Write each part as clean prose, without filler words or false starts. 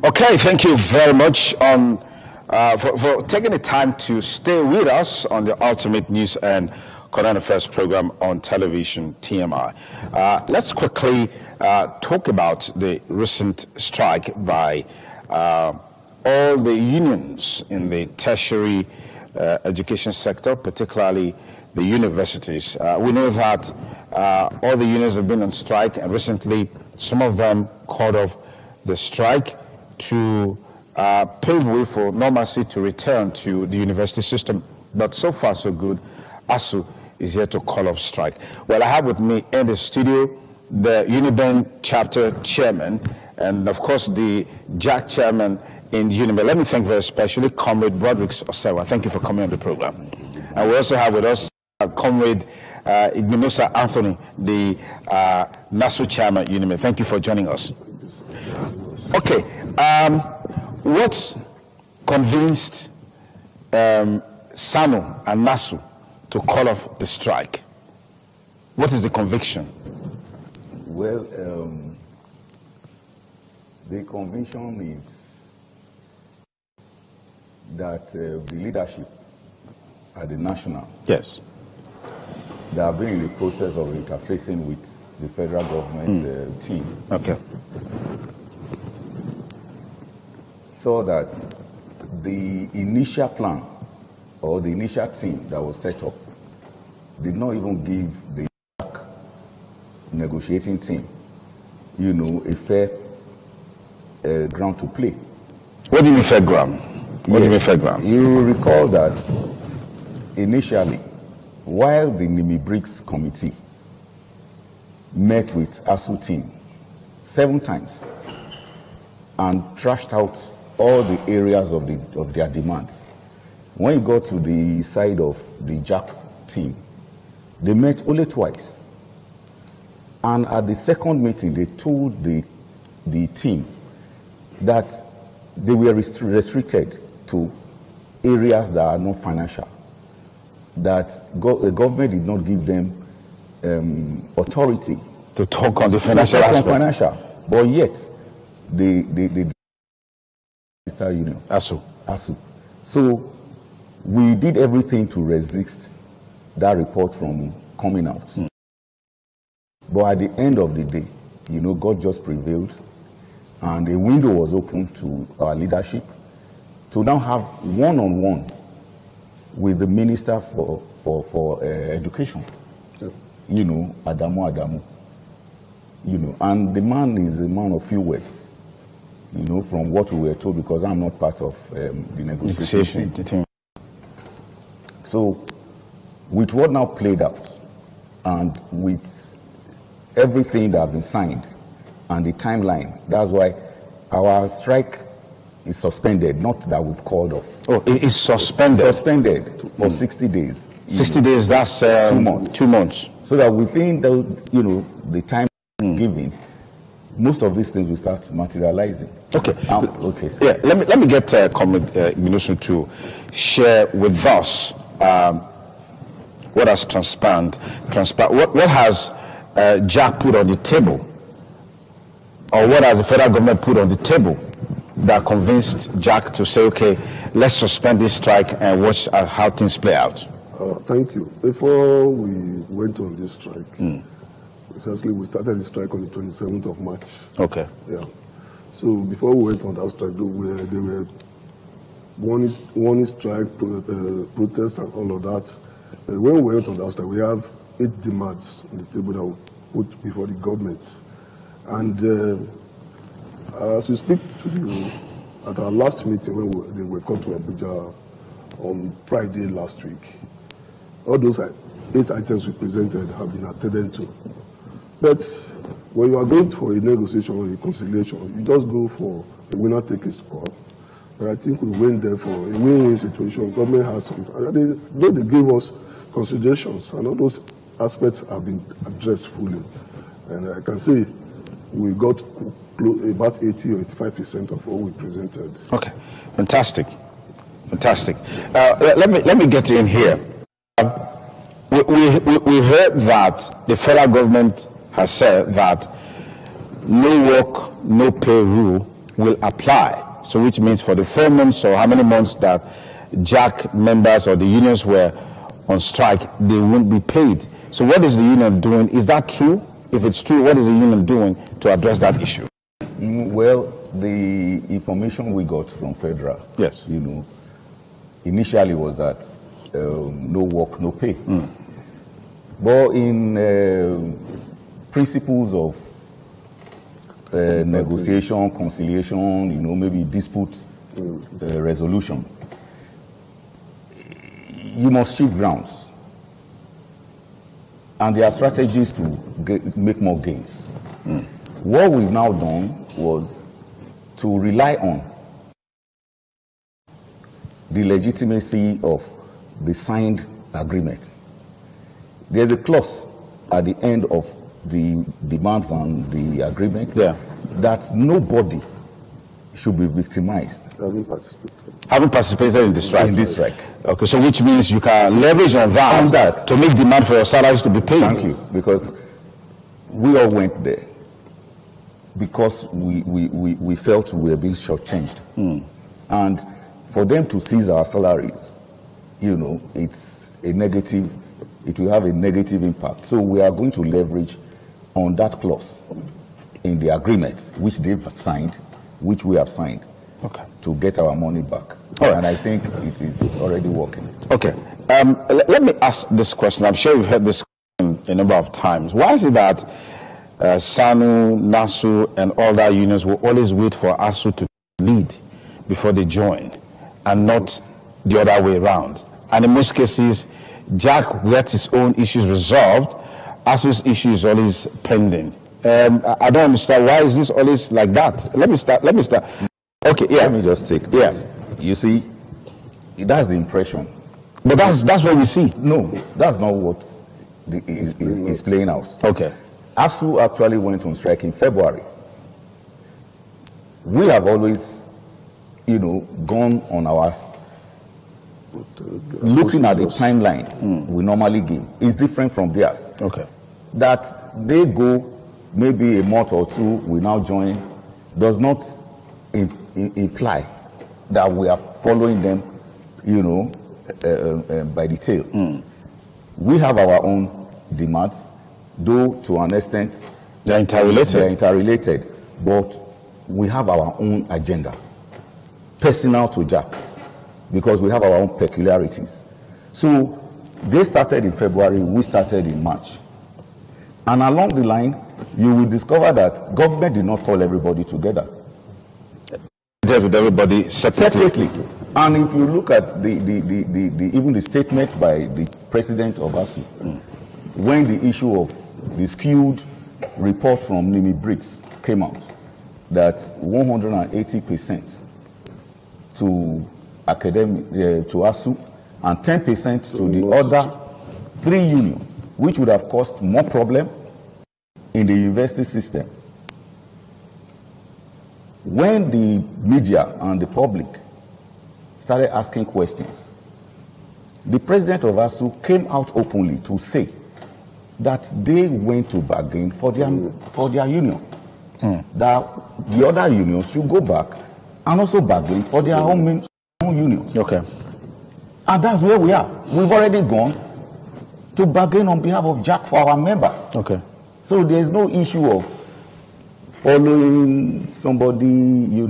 Okay, thank you very much for taking the time to stay with us on the Ultimate News and Current Affairs program on television, TMI. Let's quickly talk about the recent strike by all the unions in the tertiary education sector, particularly the universities. We know that all the unions have been on strike, and recently some of them called off the strike to pave way for normalcy to return to the university system. But so far, so good. Asuu is here to call off strike. Well, I have with me in the studio the Uniben chapter chairman and, of course, the JAC chairman in Uniben. Let me thank very especially Comrade Broderick Osewa. Thank you for coming on the program. And we also have with us Comrade Ignosa Anthony, the Asuu chairman at Uniben. Thank you for joining us. Okay. What convinced SANU and Asuu to call off the strike? What is the conviction? Well, the conviction is that the leadership at the national, yes, they have been in the process of interfacing with the federal government team. Okay. So that the initial plan or the initial team that was set up did not even give the negotiating team, you know, a fair ground to play. What do you mean fair ground? What do you mean fair ground? You recall that initially, while the Nimi Briggs committee met with Asuu team 7 times and trashed out all the areas of their demands, when you got to the side of the JAC team, they met only twice. And at the second meeting, they told the team that they were restricted to areas that are not financial, that the government did not give them authority to talk on the financial aspect. But yet, the Union. Asuu. So we did everything to resist that report from coming out. But at the end of the day, you know, God just prevailed, and a window was open to our leadership to now have one-on-one with the Minister for Education, you know, Adamu. You know, and the man is a man of few words. You know, from what we were told, because I'm not part of the negotiation team. So, with what now played out, and with everything that has been signed, and the timeline, that's why our strike is suspended, not that we've called off. Oh, it is suspended? Suspended for 60 days. 60 days, that's 2 months. 2 months. So that within the, you know, the time given, most of these things will start materializing. Okay. Okay. So. Yeah. Let me get Comrade Ignosa to share with us what has transpired. What has JAC put on the table, or what has the federal government put on the table that convinced JAC to say, okay, let's suspend this strike and watch how things play out? Thank you. Before we went on this strike. Essentially, we started the strike on the 27th of March. Okay. Yeah. So before we went on that strike, there were warning strike, protests, and all of that. When we went on that strike, we have 8 demands on the table that we put before the government. And as we speak to you, at our last meeting when they were called to Abuja on Friday last week, all those 8 items we presented have been attended to. But when you are going for a negotiation or a conciliation, you just go for a winner take a score. But I think we went there for a win-win situation. Government has some, they gave us considerations, and all those aspects have been addressed fully. And I can say we got about 80 or 85% of what we presented. Okay, fantastic, fantastic. Let me get in here. We heard that the federal government has said that no work, no pay rule will apply. So which means for the 4 months or how many months that JAC members or the unions were on strike, they won't be paid. So what is the union doing? Is that true? If it's true, what is the union doing to address that issue? Well, the information we got from Federal, yes, initially was that no work, no pay. But in principles of negotiation, conciliation, maybe dispute resolution, you must shift grounds. And there are strategies to make more gains. What we've now done was to rely on the legitimacy of the signed agreement. There's a clause at the end of the demands and the agreement that nobody should be victimized. Having participated in the strike. In this strike. Okay, so which means you can leverage on that to make demand for your salaries to be paid. Thank you, because we all went there because we felt we were being shortchanged. And for them to seize our salaries, it's a negative, it will have a negative impact. So we are going to leverage on that clause in the agreement, which they've signed, which we have signed, to get our money back. And I think it is already working. Okay. Let me ask this question. I'm sure you've heard this question a number of times. Why is it that SANU, NASU, and all that unions will always wait for Asuu to lead before they join, and not the other way around? And in most cases, JAC gets his own issues resolved. Asu's issue is always pending. I don't understand, why is this always like that? Let me start. Okay, yeah. Let me just take this. You see, that's the impression. But that's what we see. No, that's not what is playing out. Okay. Asuu actually went on strike in February. We have always, gone on ours. Looking at the timeline we normally give is different from theirs. Okay. That they go maybe a month or two, we now join, does not imply that we are following them, by the tail. We have our own demands, though to an extent they're interrelated. They're interrelated, but we have our own agenda, personal to JAC, because we have our own peculiarities. So they started in February, we started in March. And along the line, you will discover that government did not call everybody together. With everybody separately. And if you look at even the statement by the president of Asuu, when the issue of the skewed report from Nimi Briggs came out, that 180% to academic to Asuu and 10% to the other 3 unions, which would have caused more problem in the university system. When the media and the public started asking questions, the president of Asuu came out openly to say that they went to bargain for their union. That the other unions should go back and also bargain for their own unions. Okay. And that's where we are. We've already gone to bargain on behalf of JAC for our members. Okay. So there's no issue of following somebody, or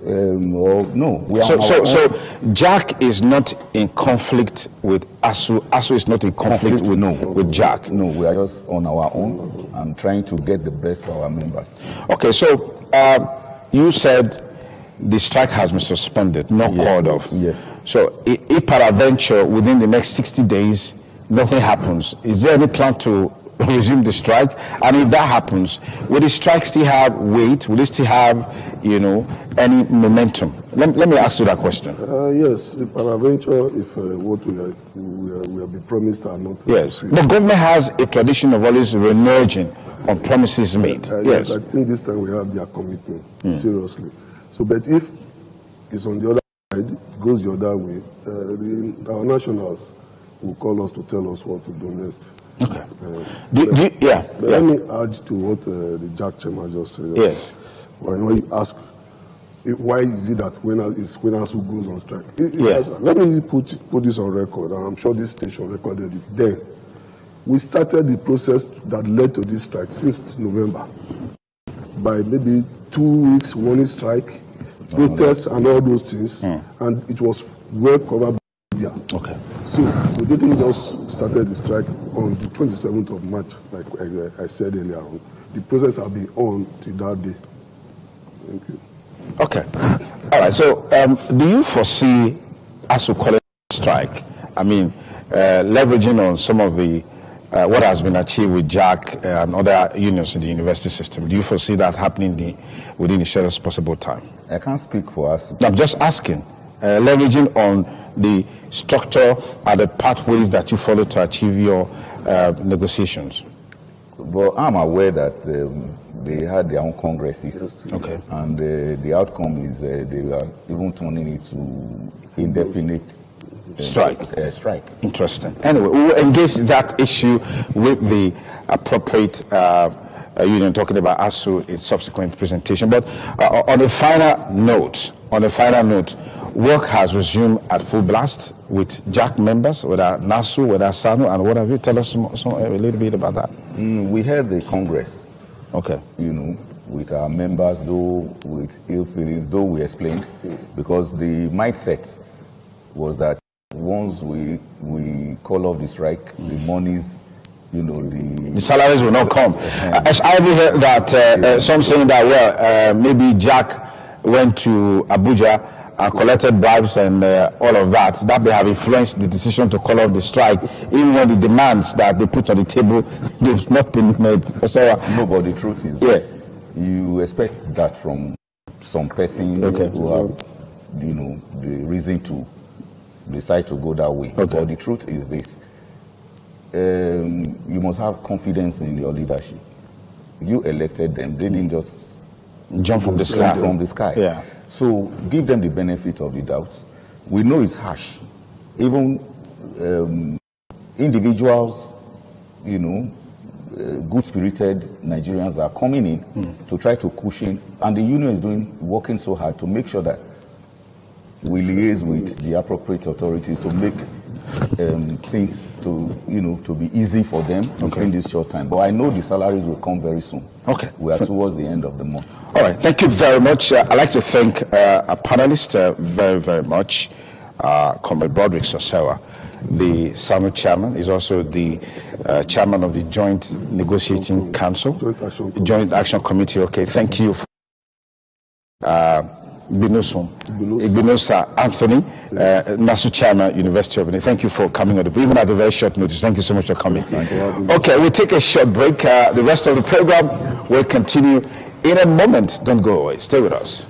no. We are so JAC is not in conflict with Asuu. Asuu is not in conflict with JAC. No, we are just on our own and trying to get the best for our members. Okay, so you said the strike has been suspended, not called off. Yes. So if peradventure within the next 60 days nothing happens, is there any plan to resume the strike? And if that happens, will the strike still have weight? Will it still have, any momentum? Let me ask you that question. Yes, if peradventure, if what we have been promised are not. Yes, but government has a tradition of always reneging on promises made. Yes, I think this time we have their commitment, seriously. So, but if it's on the other side, it goes the other way, our nationals will call us to tell us what to do next. Okay. Let me add to what the JAC chairman just said. Yes. When you ask why is it that when Asuu goes on strike? Yes. Let me put this on record, and I'm sure this station recorded it. Then, we started the process that led to this strike since November. By maybe 2 weeks, warning strike, protests, and all those things, and it was well covered by media. Okay. So we didn't just started the strike on the 27th of March, like I said earlier on. The process has been on till that day. Thank you. Okay. All right. So, do you foresee Asuu calling a strike? I mean, leveraging on some of the what has been achieved with JAC and other unions in the university system. Do you foresee that happening within the shortest possible time? I can't speak for us. I'm just asking, leveraging on the structure and the pathways that you follow to achieve your negotiations. But I'm aware that they had their own congresses. Okay. And the outcome is they are even turning it to indefinite strike. Strike. Interesting. Anyway, we will engage that issue with the appropriate union, talking about Asuu in subsequent presentation. But on a final note, work has resumed at full blast with JAC members, whether NASU, whether SANU, and what have you. Tell us a little bit about that. We had the Congress. Okay. You know, with our members, though with ill feelings, though we explained, because the mindset was that once we call off the strike, the monies, you know, the salaries will not come. As I heard that some saying that, well, maybe JAC went to Abuja and collected bribes and all of that. That may have influenced the decision to call off the strike, even when the demands that they put on the table, they've not been made. So, no, but the truth is this. You expect that from some persons who have, you know, the reason to decide to go that way. But the truth is this. You must have confidence in your leadership. You elected them. They didn't just jump from the sky. Yeah. So give them the benefit of the doubt. We know it's harsh. Even individuals, you know, good-spirited Nigerians are coming in to try to cushion, and the union is working so hard to make sure that we liaise with the appropriate authorities to make things to be easy for them in this short time. But I know the salaries will come very soon. Okay. We are towards the end of the month. All right. Thank you very much. I'd like to thank our panelists very, very much. Comrade Broderick Sosewa, the SANU chairman, is also the chairman of the Joint Negotiating Council. Joint Action Committee. Okay. Thank you. Igbinosa Anthony, NASU chairman, University of Benin. Thank you for coming on the even at a very short notice. Thank you so much for coming. Okay, we'll take a short break. The rest of the program will continue in a moment. Don't go away. Stay with us.